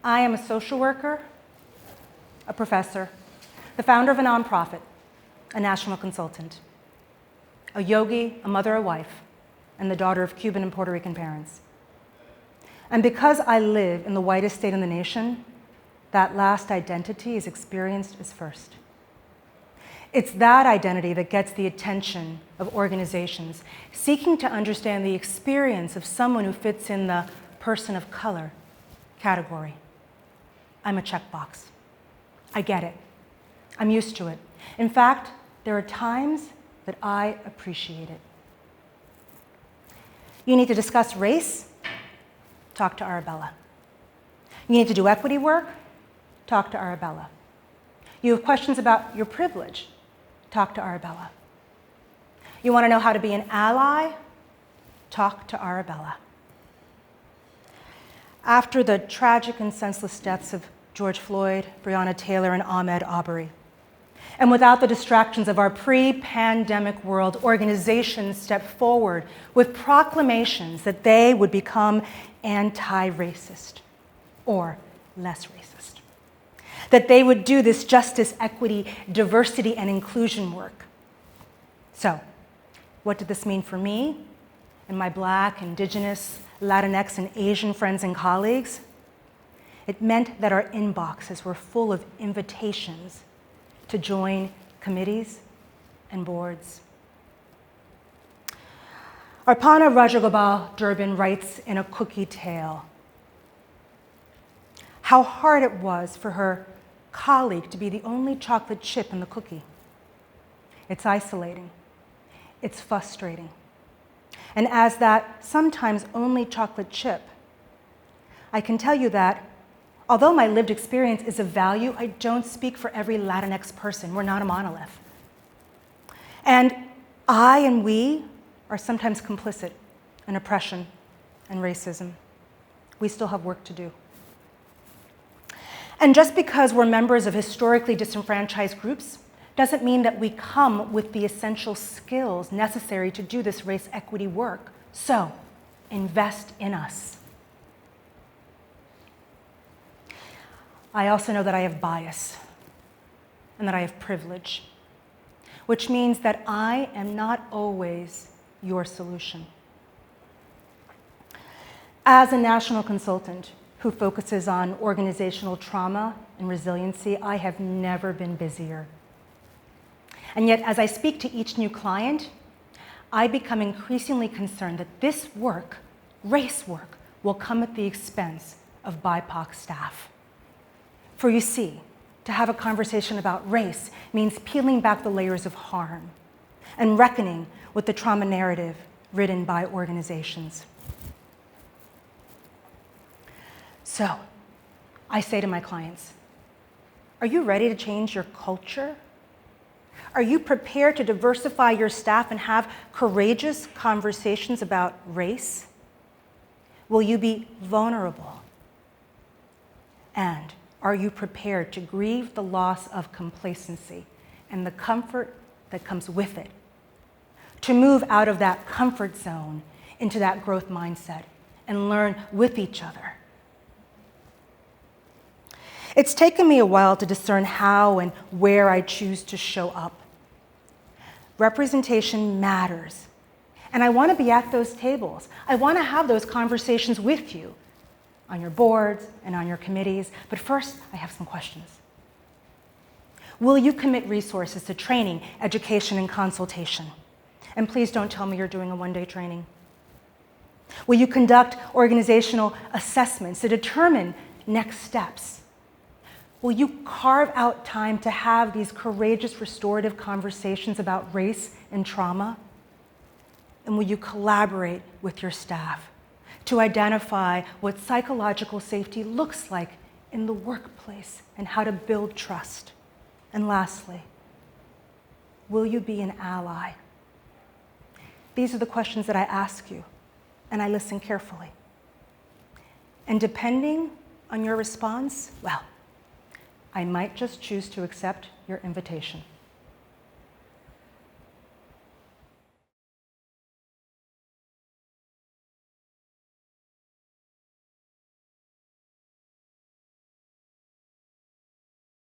I am a social worker, a professor, the founder of a nonprofit, a national consultant, a yogi, a mother, a wife, and the daughter of Cuban and Puerto Rican parents. And because I live in the whitest state in the nation, that last identity is experienced as first. It's that identity that gets the attention of organizations seeking to understand the experience of someone who fits in the person of color category. I'm a checkbox. I get it. I'm used to it. In fact, there are times that I appreciate it. You need to discuss race? Talk to Arabella. You need to do equity work? Talk to Arabella. You have questions about your privilege? Talk to Arabella. You want to know how to be an ally? Talk to Arabella. After the tragic and senseless deaths of George Floyd, Breonna Taylor, and Ahmaud Arbery, and without the distractions of our pre-pandemic world, organizations stepped forward with proclamations that they would become anti-racist or less racist, that they would do this justice, equity, diversity, and inclusion work. So, what did this mean for me and my Black, Indigenous, Latinx, and Asian friends and colleagues? It meant that our inboxes were full of invitations to join committees and boards. Arpana Rajagopal Durbin writes in A Cookie Tale how hard it was for her colleague to be the only chocolate chip in the cookie. It's isolating. It's frustrating. And as that sometimes only chocolate chip, I can tell you that although my lived experience is of value, I don't speak for every Latinx person. We're not a monolith. And I and we are sometimes complicit in oppression and racism. We still have work to do. And just because we're members of historically disenfranchised groups doesn't mean that we come with the essential skills necessary to do this race equity work. So, invest in us. I also know that I have bias and that I have privilege, which means that I am not always your solution. As a national consultant who focuses on organizational trauma and resiliency, I have never been busier. And yet, as I speak to each new client, I become increasingly concerned that this work, race work, will come at the expense of BIPOC staff. For you see, to have a conversation about race means peeling back the layers of harm and reckoning with the trauma narrative written by organizations. So, I say to my clients, are you ready to change your culture? Are you prepared to diversify your staff and have courageous conversations about race? Will you be vulnerable? And are you prepared to grieve the loss of complacency and the comfort that comes with it? To move out of that comfort zone into that growth mindset and learn with each other. It's taken me a while to discern how and where I choose to show up. Representation matters. And I want to be at those tables. I want to have those conversations with you on your boards and on your committees. But first, I have some questions. Will you commit resources to training, education, and consultation? And please don't tell me you're doing a one-day training. Will you conduct organizational assessments to determine next steps? Will you carve out time to have these courageous, restorative conversations about race and trauma? And will you collaborate with your staff to identify what psychological safety looks like in the workplace and how to build trust? And lastly, will you be an ally? These are the questions that I ask you, and I listen carefully. And depending on your response, well, I might just choose to accept your invitation.